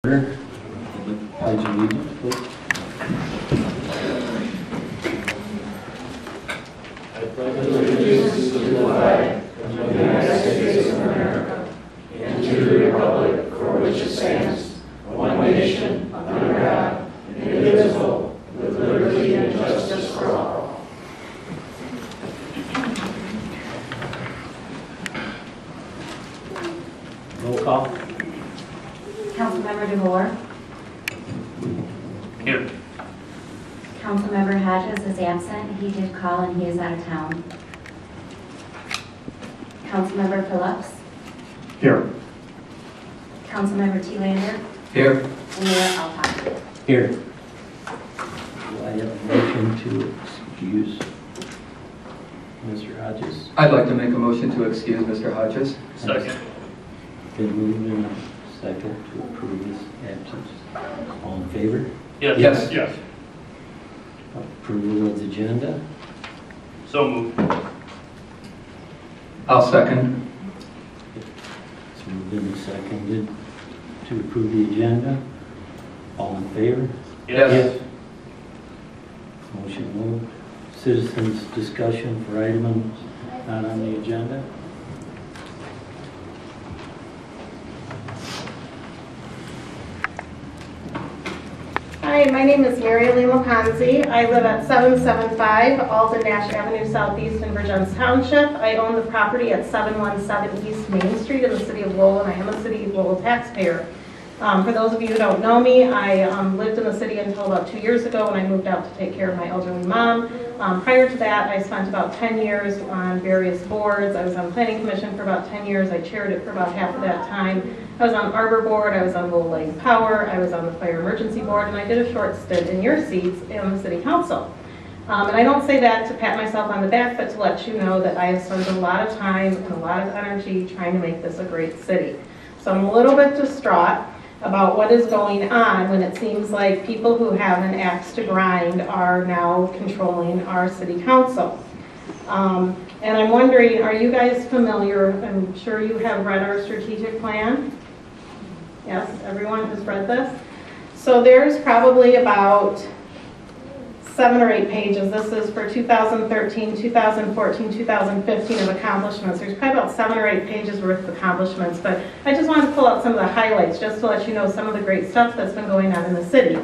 Pledge allegiance, please. I pledge allegiance to the flag of the United States of America and to the republic for which it stands, one nation, under God, indivisible, with liberty and justice for all. Roll call. Councilmember DeVore. Here. Councilmember Hodges is absent. He did call and he is out of town. Councilmember Phillips. Here. Councilmember T-Lander. Here. And Mayor Alpine. Here. Do I have a motion to excuse Mr. Hodges? I'd like to make a motion to excuse Mr. Hodges. Second. Been moved in a second to approve his absence. All in favor? Yes. Yes. Approval of the agenda. So moved. I'll second. It's moved in and seconded to approve the agenda. All in favor? Yes. Motion moved. Citizens discussion for items not on the agenda. Hi, my name is Mary Lee Laponzi. I live at 775 Alton Nash Avenue Southeast in Virgins Township. I own the property at 717 East Main Street in the city of Lowell, and I am a city of Lowell taxpayer. For those of you who don't know me, I lived in the city until about 2 years ago when I moved out to take care of my elderly mom. Prior to that, I spent about 10 years on various boards. I was on the Planning Commission for about 10 years. I chaired it for about half of that time. I was on Arbor Board, I was on Lowell Lane Power, I was on the Fire Emergency Board, and I did a short stint in your seats in the City Council. And I don't say that to pat myself on the back, but to let you know that I have spent a lot of time and a lot of energy trying to make this a great city. So I'm a little bit distraught about what is going on when it seems like people who have an axe to grind are now controlling our City Council. And I'm wondering, are you guys familiar, I'm sure you have read our strategic plan? Yes, everyone has read this? So there's probably about 7 or 8 pages. This is for 2013, 2014, 2015 of accomplishments. There's probably about 7 or 8 pages worth of accomplishments, but I just wanted to pull out some of the highlights just to let you know some of the great stuff that's been going on in the city.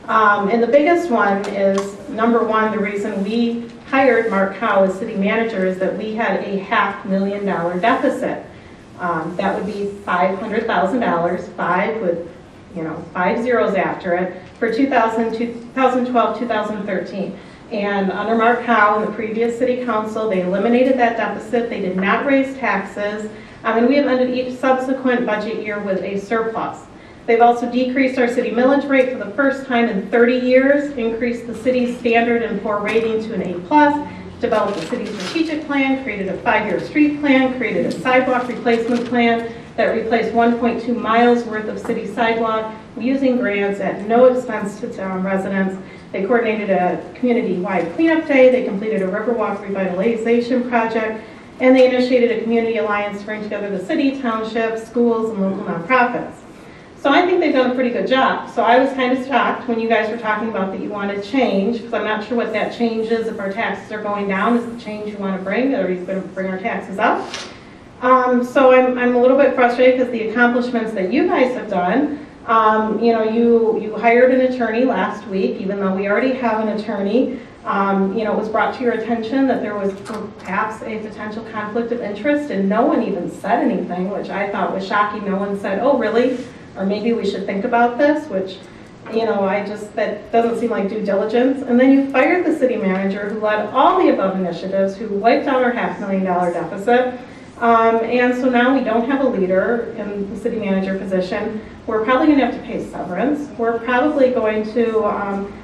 And the biggest one is, number one, the reason we hired Mark Howe as city manager is that we had a $500,000 deficit. That would be $500,000, 5 with 5 zeros after it, for 2012, 2013. And under Mark Howe and the previous city council, they eliminated that deficit. They did not raise taxes. And we have ended each subsequent budget year with a surplus. They've also decreased our city millage rate for the first time in 30 years, increased the city's standard and poor rating to an A+, developed a city strategic plan, created a 5-year street plan, created a sidewalk replacement plan that replaced 1.2 miles worth of city sidewalk using grants at no expense to town residents. They coordinated a community-wide cleanup day, they completed a Riverwalk revitalization project, and they initiated a community alliance to bring together the city, townships, schools, and local nonprofits. So I think they've done a pretty good job. So I was kind of shocked when you guys were talking about that you wanted change, because I'm not sure what that change is. If our taxes are going down, is the change you want to bring, or are you going to bring our taxes up? So I'm a little bit frustrated because the accomplishments that you guys have done, you hired an attorney last week, even though we already have an attorney. It was brought to your attention that there was perhaps a potential conflict of interest, and no one even said anything, which I thought was shocking. No one said, oh, really? Or maybe we should think about this, which, that doesn't seem like due diligence. And then you fired the city manager who led all the above initiatives, who wiped out our $500,000 deficit. And so now we don't have a leader in the city manager position. We're probably going to have to pay severance. We're probably going to,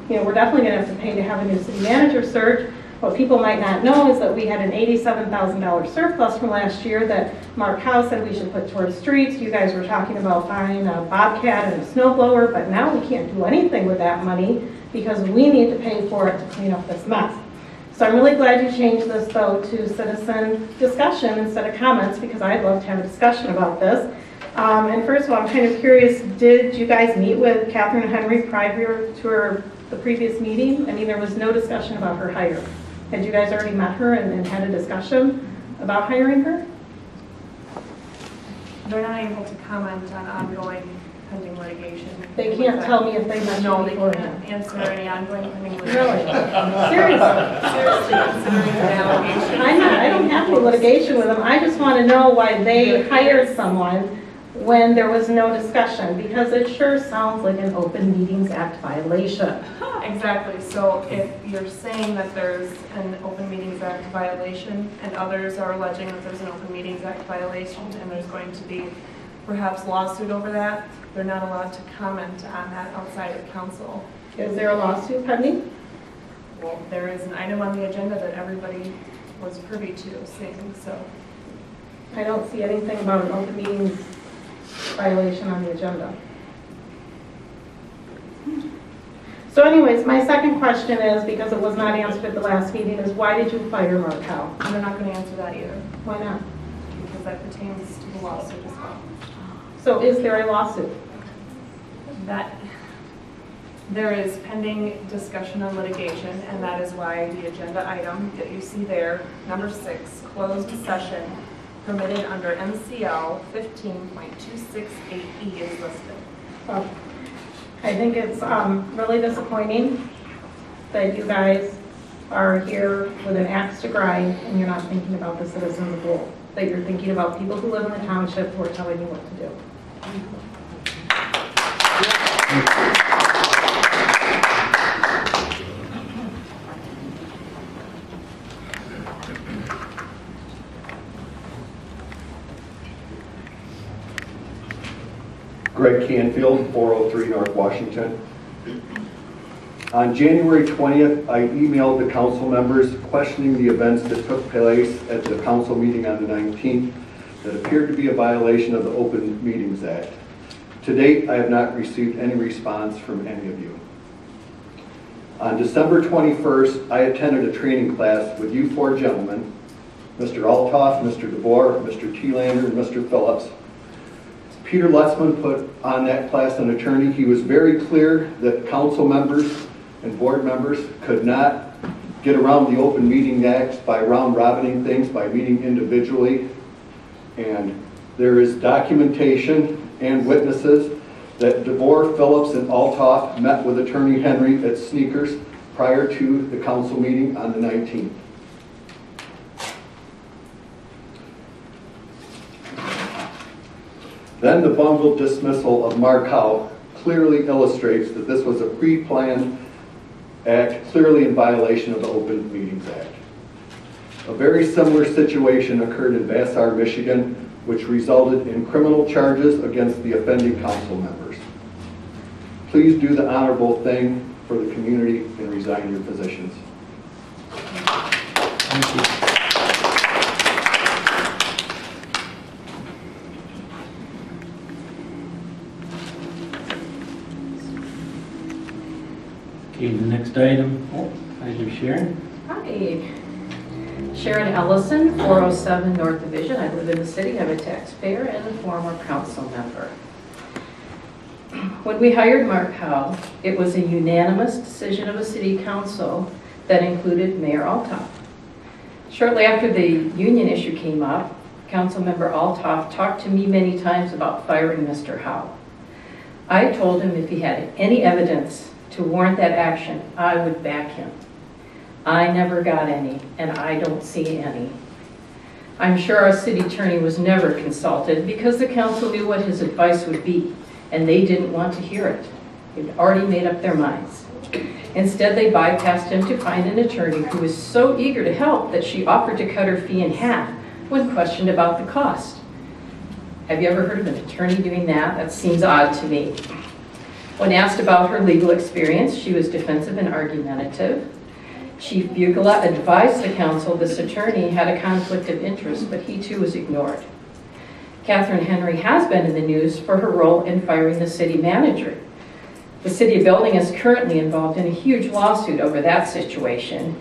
we're definitely going to have to pay to have a new city manager search. What people might not know is that we had an $87,000 surplus from last year that Mark Howe said we should put towards streets. You guys were talking about buying a Bobcat and a snowblower, but now we can't do anything with that money because we need to pay for it to clean up this mess. So I'm really glad you changed this, though, to citizen discussion instead of comments, because I'd love to have a discussion about this. And first of all, I'm kind of curious, did you guys meet with Catherine Henry prior to the previous meeting? I mean, there was no discussion about her hire. Had you guys already met her and had a discussion about hiring her? They're not able to comment on ongoing pending litigation. They can't tell me if they met No, you they beforehand. can't answer any ongoing pending litigation. Really? Seriously? Seriously, considering the allegation. I don't have any litigation with them. I just want to know why they hired someone when there was no discussion, because it sure sounds like an Open Meetings Act violation. Exactly. So if you're saying that there's an Open Meetings Act violation and others are alleging that there's an Open Meetings Act violation and there's going to be perhaps lawsuit over that, they're not allowed to comment on that outside of council. Is there a lawsuit pending? Well, there is an item on the agenda that everybody was privy to seeing, so. I don't see anything about an Open Meetings violation on the agenda. So anyways, my second question is, because it was not answered at the last meeting, is why did you fire Mark Howe? And they're not going to answer that either, Why not? because that pertains to the lawsuit as well. So is there a lawsuit? That, there is pending discussion on litigation, and that is why the agenda item that you see there, number 6, closed session, permitted under MCL 15.268E is listed. Well, I think it's really disappointing that you guys are here with an axe to grind and you're not thinking about the citizens of Lowell, that you're thinking about people who live in the township who are telling you what to do. Greg Canfield, 403 North Washington. On January 20th, I emailed the council members questioning the events that took place at the council meeting on the 19th that appeared to be a violation of the Open Meetings Act. To date, I have not received any response from any of you. On December 21st, I attended a training class with you four gentlemen, Mr. Altoff, Mr. DeBoer, Mr. Thielander, and Mr. Phillips. Peter Lutzman put on that class an attorney. He was very clear that council members and board members could not get around the Open Meeting Act by round-robining things, by meeting individually. And there is documentation and witnesses that DeBoer, Phillips, and Altoff met with Attorney Henry at Sneakers prior to the council meeting on the 19th. Then the bungled dismissal of Mark Howe clearly illustrates that this was a pre-planned act, clearly in violation of the Open Meetings Act. A very similar situation occurred in Vassar, Michigan, which resulted in criminal charges against the offending council members. Please do the honorable thing for the community and resign your positions. Thank you. Okay, the next item, Kaiser Sharon. Hi, Sharon Ellison, 407 North Division. I live in the city, I'm a taxpayer and a former council member. When we hired Mark Howe, it was a unanimous decision of a city council that included Mayor Altoff. Shortly after the union issue came up, Councilmember Altoff talked to me many times about firing Mr. Howe. I told him if he had any evidence to warrant that action, I would back him. I never got any, and I don't see any. I'm sure our city attorney was never consulted because the council knew what his advice would be, and they didn't want to hear it. They'd already made up their minds. Instead, they bypassed him to find an attorney who was so eager to help that she offered to cut her fee in half when questioned about the cost. Have you ever heard of an attorney doing that? That seems odd to me. When asked about her legal experience, she was defensive and argumentative. Chief Bugala advised the council this attorney had a conflict of interest, but he too was ignored. Catherine Henry has been in the news for her role in firing the city manager. The city of Building is currently involved in a huge lawsuit over that situation.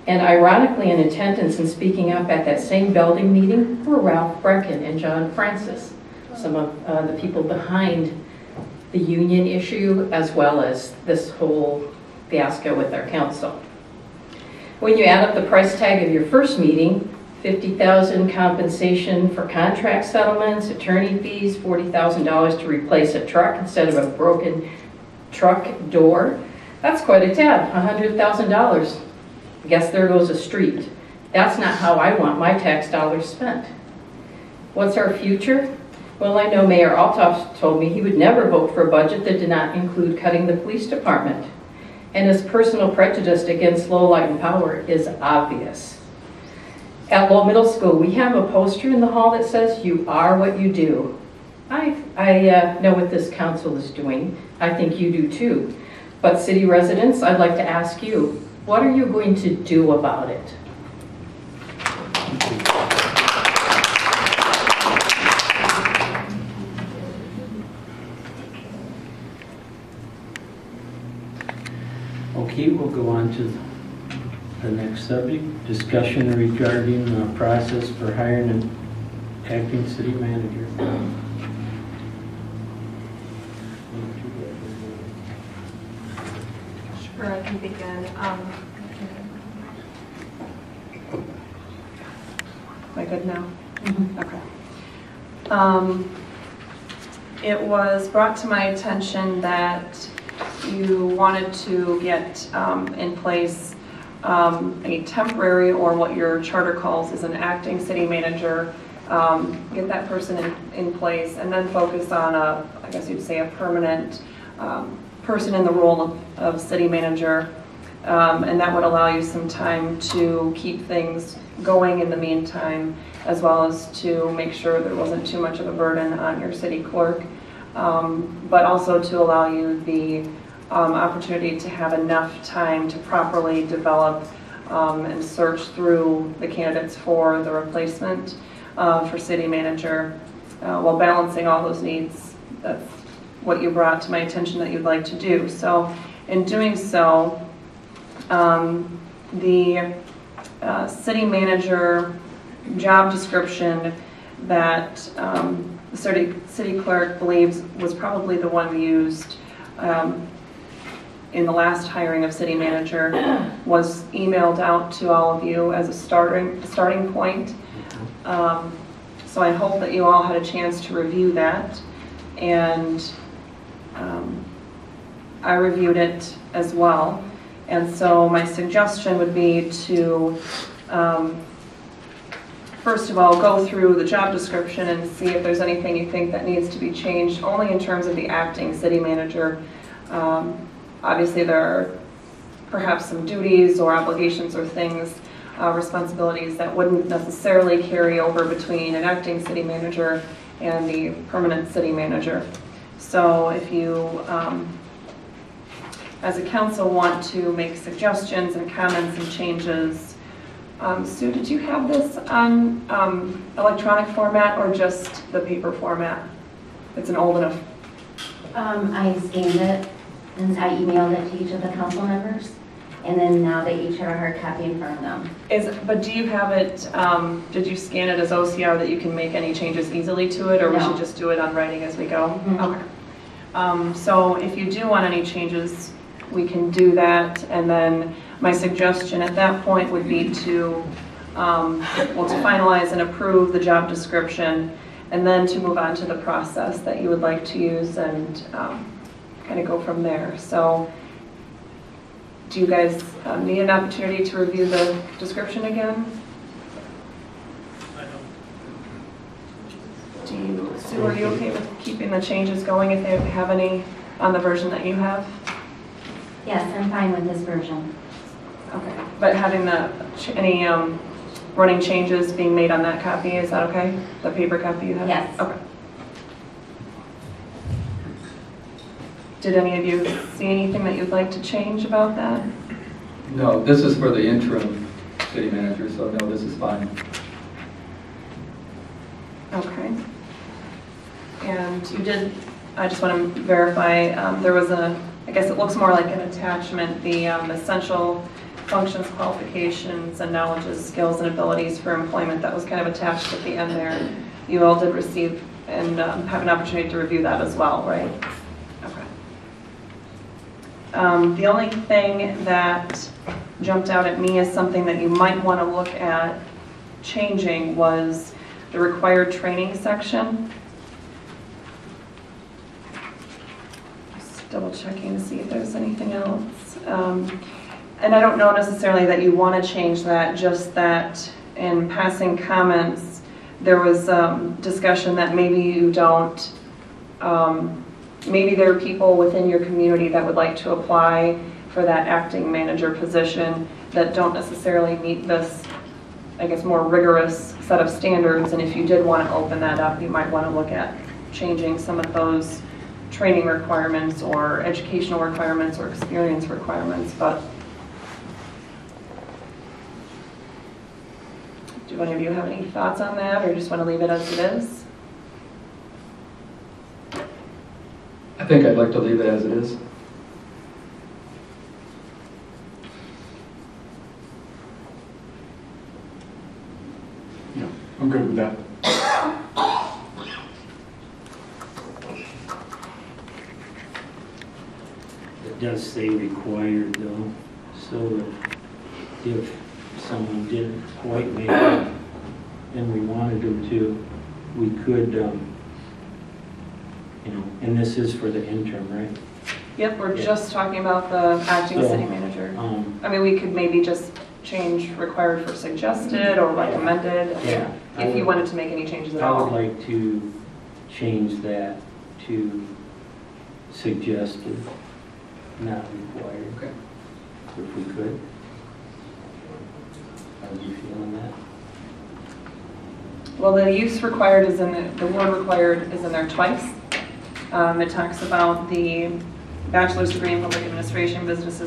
And ironically, in attendance and speaking up at that same Building meeting were Ralph Brecken and John Francis, some of the people behind the union issue, as well as this whole fiasco with our council. When you add up the price tag of your first meeting, $50,000 compensation for contract settlements, attorney fees, $40,000 to replace a truck instead of a broken truck door, that's quite a tab, $100,000. I guess there goes a street. That's not how I want my tax dollars spent. What's our future? Well, I know Mayor Althoff told me he would never vote for a budget that did not include cutting the police department. And his personal prejudice against Lowell Light and Power is obvious. At Lowell Middle School, we have a poster in the hall that says, "You are what you do." I know what this council is doing. I think you do too. But city residents, I'd like to ask you, what are you going to do about it? Okay, we'll go on to the next subject, discussion regarding the process for hiring an acting city manager. Sure, I can begin. Am I good now? Okay. It was brought to my attention that you wanted to get in place a temporary, or what your charter calls is an acting city manager, get that person in place, and then focus on I guess you'd say a permanent person in the role of city manager, and that would allow you some time to keep things going in the meantime, as well as to make sure there wasn't too much of a burden on your city clerk, but also to allow you the opportunity to have enough time to properly develop and search through the candidates for the replacement for city manager, while balancing all those needs. That's what you brought to my attention that you'd like to do. So in doing so, the city manager job description that the city clerk believes was probably the one used in the last hiring of city manager was emailed out to all of you as a starting point. So I hope that you all had a chance to review that, and I reviewed it as well. And so my suggestion would be to first of all go through the job description and see if there's anything you think that needs to be changed, only in terms of the acting city manager. Obviously there are perhaps some duties or obligations or things, responsibilities that wouldn't necessarily carry over between an acting city manager and the permanent city manager. So if you, as a council, want to make suggestions and comments and changes, Sue, did you have this on electronic format or just the paper format? It's an old enough. I scanned it and I emailed it to each of the council members, and then now they each have a hard copy in front of them. But do you have it, did you scan it as OCR that you can make any changes easily to it, or we No. should just do it on writing as we go? Mhm. Okay. So if you do want any changes, we can do that, and then my suggestion at that point would be to, to finalize and approve the job description, and then to move on to the process that you would like to use, and kind of go from there. So do you guys need an opportunity to review the description again? Sue, are you okay with keeping the changes going if they have any on the version that you have? Yes, I'm fine with this version. Okay, but having any running changes being made on that copy, is that okay? The paper copy you have? Yes. Okay. Did any of you see anything that you'd like to change about that? No, this is for the interim city manager, so no, this is fine. Okay. And you did, I just want to verify, there was I guess it looks more like an attachment, the essential functions, qualifications, and knowledges, skills, and abilities for employment that was kind of attached at the end there. You all did receive and have an opportunity to review that as well, right? Okay. The only thing that jumped out at me as something that you might want to look at changing was the required training section. Just double checking to see if there's anything else. And I don't know necessarily that you want to change that, just that in passing comments, there was discussion that maybe you don't, maybe there are people within your community that would like to apply for that acting manager position that don't necessarily meet this, I guess, more rigorous set of standards. And if you did want to open that up, you might want to look at changing some of those training requirements or educational requirements or experience requirements. But do any of you have any thoughts on that, or just want to leave it as it is? I think I'd like to leave it as it is. Yeah, I'm good with that. It does say required though, so that if someone didn't quite make it and we wanted them to, we could, and this is for the interim, right? Yep, we're Yeah. just talking about the acting So, city manager. I mean, we could maybe just change required for suggested or recommended, Yeah. if you wanted to make any changes at I would all. like to change that to suggested, not required, Okay. if we could. How do you feel on that? Well, the use required is in the word required is in there twice. It talks about the bachelor's degree in public administration, business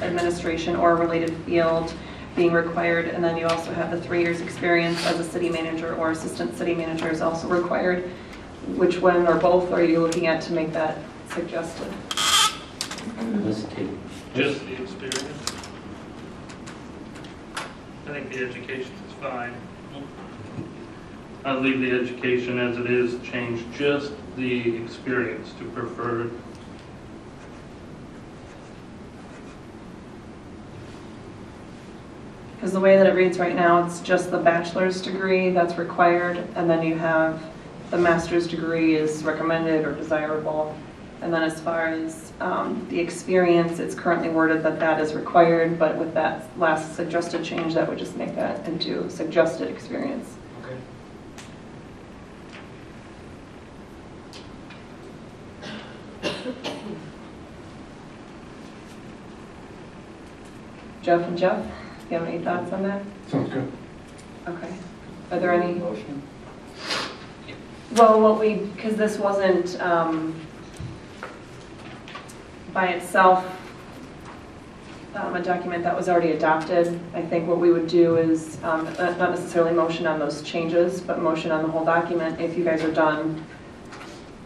administration, or a related field being required. And then you also have the 3 years experience as a city manager or assistant city manager is also required. Which one or both are you looking at to make that suggested? Let's take, Just the experience. I think the education is fine. I'll leave the education as it is, change just the experience to preferred. Because the way that it reads right now, it's just the bachelor's degree that's required, and then you have the master's degree is recommended or desirable. And then as far as the experience, it's currently worded that that is required, but with that last suggested change, that would just make that into suggested experience. Okay. Jeff and Jeff, do you have any thoughts on that? Sounds good. Okay. Are there any? Motion? Well, because this wasn't by itself a document that was already adopted, I think what we would do is not necessarily motion on those changes, but motion on the whole document if you guys are done.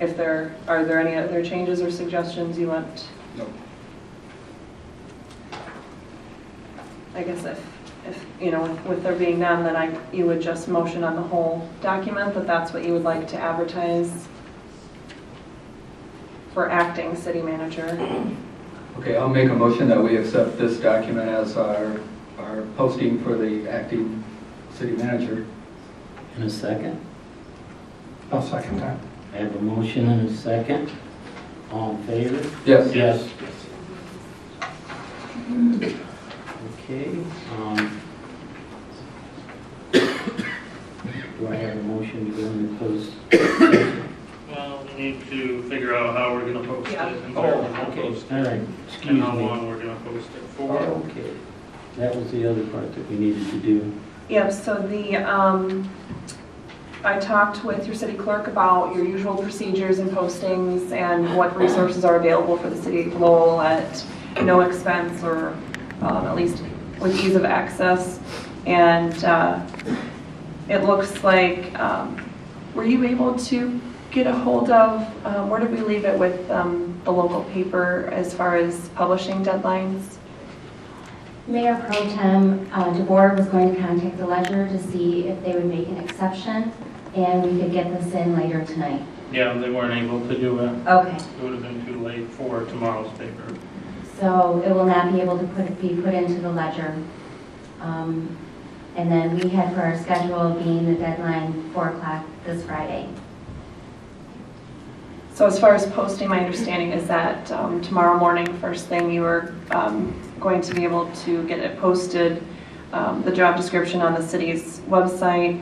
If are there any other changes or suggestions you want? No. I guess if with there being none, then you would just motion on the whole document that that's what you would like to advertise for acting city manager. Okay, I'll make a motion that we accept this document as our posting for the acting city manager. in a second. I'll second that. I have a motion and a second. All in favor? Yes. Yes. Okay. Do I have a motion to go into closed session? Well, we need to figure out how we're gonna post it Yeah. and where we're gonna Okay, post all it. right, And excuse how me. long we're gonna post it for. Okay, that was the other part that we needed to do. Yep, so I talked with your city clerk about your usual procedures and postings and what resources are available for the city of Lowell at no expense or at least with ease of access. And it looks like, were you able to get a hold of, where did we leave it with the local paper as far as publishing deadlines? Mayor Pro Tem DeBoer was going to contact the Ledger to see if they would make an exception And we could get this in later tonight. Yeah, they weren't able to do it. Okay. It would have been too late for tomorrow's paper. So it will not be able to be put into the ledger. And then we had for our schedule being the deadline 4 o'clock this Friday. So as far as posting, my understanding is that tomorrow morning, first thing, you are going to be able to get it posted, the job description on the city's website,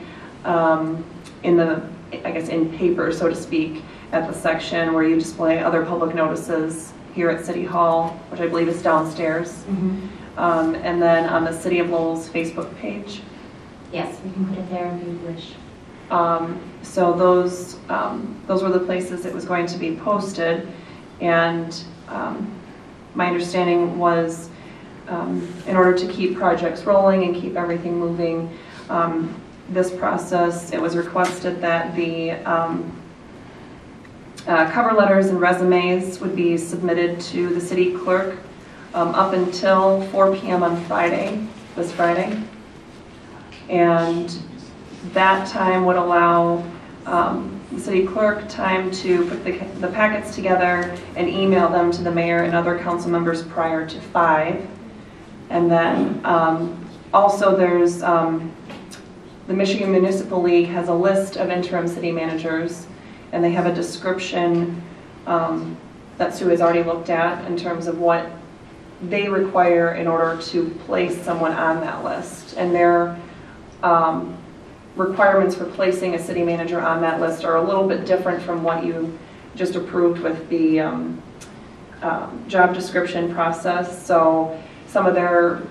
in the, I guess, in paper, so to speak, at the section where you display other public notices here at City Hall, which I believe is downstairs. And then on the City of Lowell's Facebook page. Yes, we can put it there if you wish. So those were the places it was going to be posted, and my understanding was in order to keep projects rolling and keep everything moving, this process, it was requested that the cover letters and resumes would be submitted to the city clerk up until 4 p.m. on Friday, this Friday. And that time would allow the city clerk time to put the packets together and email them to the mayor and other council members prior to 5. And then also there's the Michigan Municipal League has a list of interim city managers, and they have a description that Sue has already looked at in terms of what they require in order to place someone on that list. And their requirements for placing a city manager on that list are a little bit different from what you just approved with the job description process. So some of their,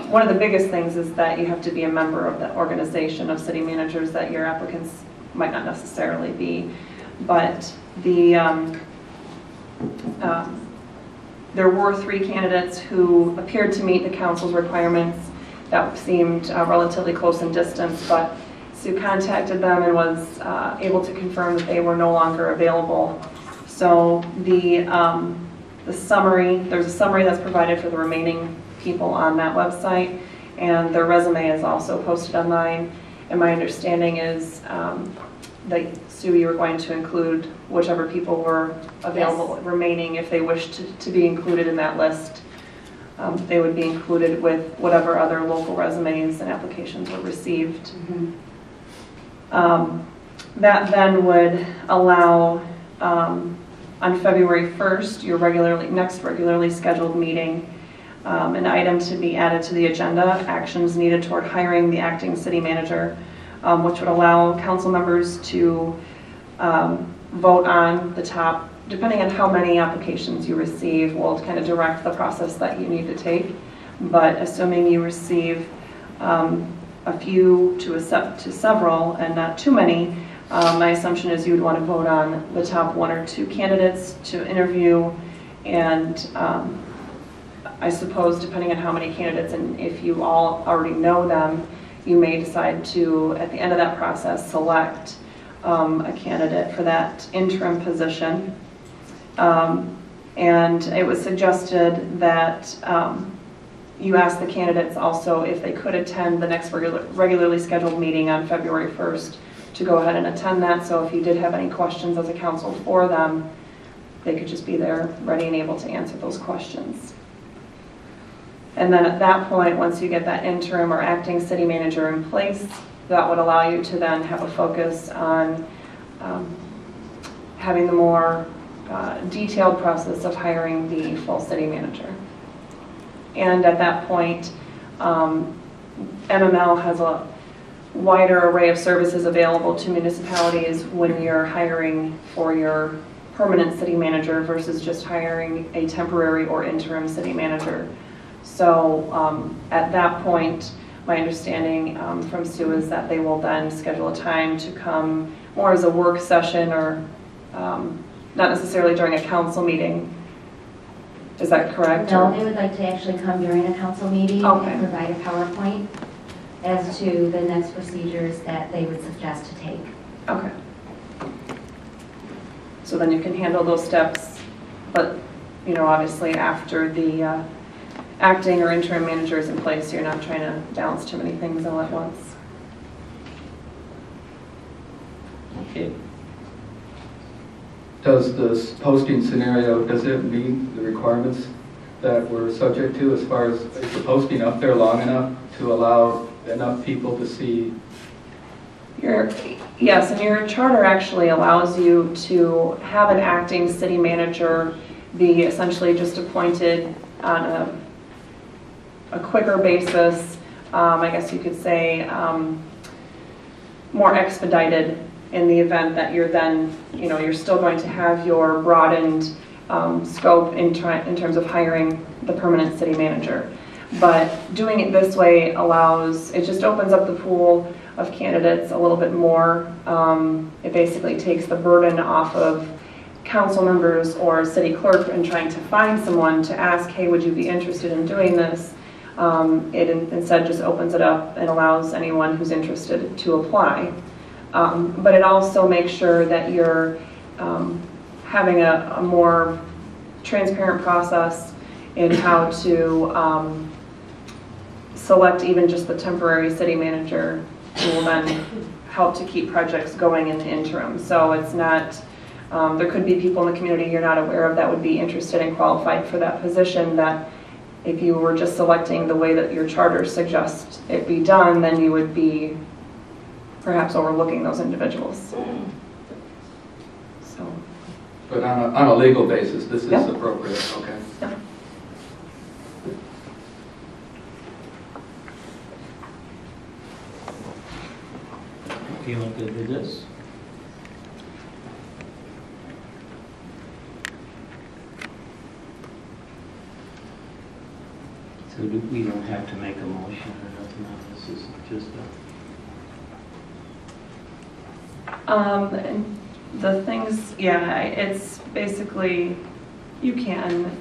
one of the biggest things is that you have to be a member of the organization of city managers that your applicants might not necessarily be. But the there were 3 candidates who appeared to meet the council's requirements that seemed relatively close in distance, but Sue contacted them and was able to confirm that they were no longer available. So the summary, there's a summary that's provided for the remaining people on that website, and their resume is also posted online. And my understanding is that, Sue, you were going to include whichever people were available, yes, remaining, if they wished to be included in that list. They would be included with whatever other local resumes and applications were received. That then would allow, on February 1st, your next regularly scheduled meeting, an item to be added to the agenda, actions needed toward hiring the acting city manager, which would allow council members to vote on the top, depending on how many applications you receive, will kind of direct the process that you need to take. But assuming you receive a few to several and not too many, my assumption is you would want to vote on the top 1 or 2 candidates to interview, and I suppose depending on how many candidates and if you all already know them, you may decide to, at the end of that process, select a candidate for that interim position. And it was suggested that you ask the candidates also if they could attend the next regularly scheduled meeting on February 1st to go ahead and attend that. So if you did have any questions as a council for them, they could just be there ready and able to answer those questions. And then at that point, once you get that interim or acting city manager in place, that would allow you to then have a focus on having the more detailed process of hiring the full city manager. And at that point, MML has a wider array of services available to municipalities when you're hiring for your permanent city manager versus just hiring a temporary or interim city manager. So at that point, my understanding from Sue is that they will then schedule a time to come more as a work session or not necessarily during a council meeting. Is that correct? No, they would like to actually come during a council meeting, okay, and provide a PowerPoint as to the next procedures that they would suggest to take. Okay. So then you can handle those steps, but you know, obviously after the acting or interim manager is in place, you're not trying to balance too many things all at once. Okay. Does this posting scenario, does it meet the requirements that we're subject to as far as, is the posting up there long enough to allow enough people to see? Yes, and your charter actually allows you to have an acting city manager be essentially just appointed on a quicker basis, I guess you could say, more expedited in the event that you're then, you're still going to have your broadened scope in terms of hiring the permanent city manager. But doing it this way it just opens up the pool of candidates a little bit more. It basically takes the burden off of council members or city clerk in trying to find someone to ask, hey, would you be interested in doing this? It instead just opens it up and allows anyone who's interested to apply. But it also makes sure that you're having a more transparent process in how to select even just the temporary city manager who will then help to keep projects going in the interim. So it's not, there could be people in the community you're not aware of that would be interested and qualified for that position, that if you were just selecting the way that your charter suggests it be done, then you would be perhaps overlooking those individuals. So. But on a legal basis, this is Yeah. appropriate, okay? Yeah. Feel good with this? So we don't have to make a motion or nothing on this, is just And the things, yeah, it's basically, you can,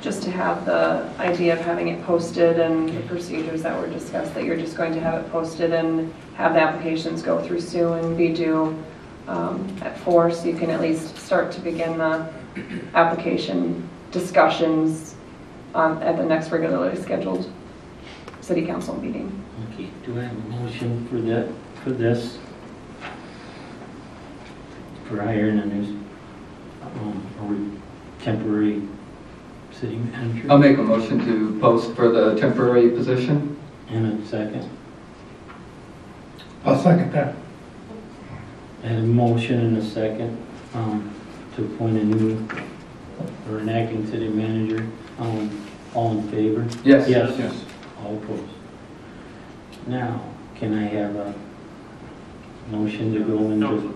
just to have the idea of having it posted and the procedures that were discussed, that you're just going to have it posted and have the applications go through soon and be due at 4, so you can at least start to begin the application discussions at the next regularly scheduled city council meeting. okay. Do I have a motion for that, for this? For hiring a new, temporary city manager? I'll make a motion to post for the temporary position. And a second. I'll second that. I have a motion and a second to appoint a new or an acting city manager. All in favor? Yes. Yes. All opposed. Now, can I have a motion to go into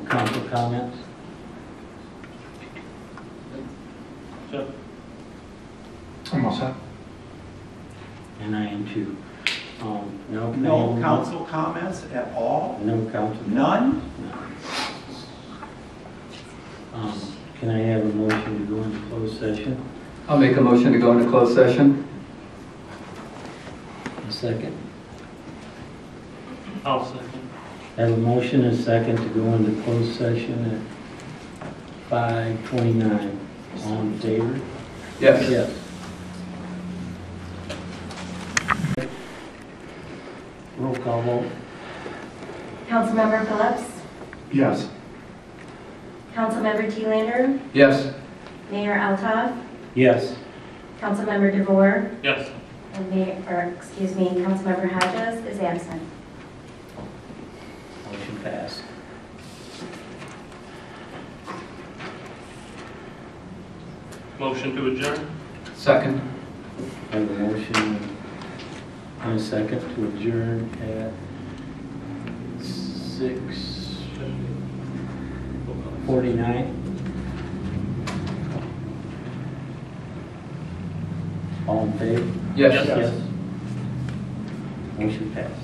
council comments? Jeff? I'm all set. And I am too. No council comments at all? No council. None? No. Can I have a motion to go into closed session? I'll make a motion to go into closed session. A second. I'll second. I have a motion and a second to go into closed session at 5:29. All in favor? Yes. Yes. Roll call vote. Councilmember Phillips, Yes. Councilmember Thielander, Yes. Mayor Altoff, Yes. Councilmember DeVore, Yes. and Councilmember Hodges is absent. Motion passed. Motion to adjourn? Second. I have a motion and a second to adjourn at 6:49. All in favor? Yes. Yes. Motion passed.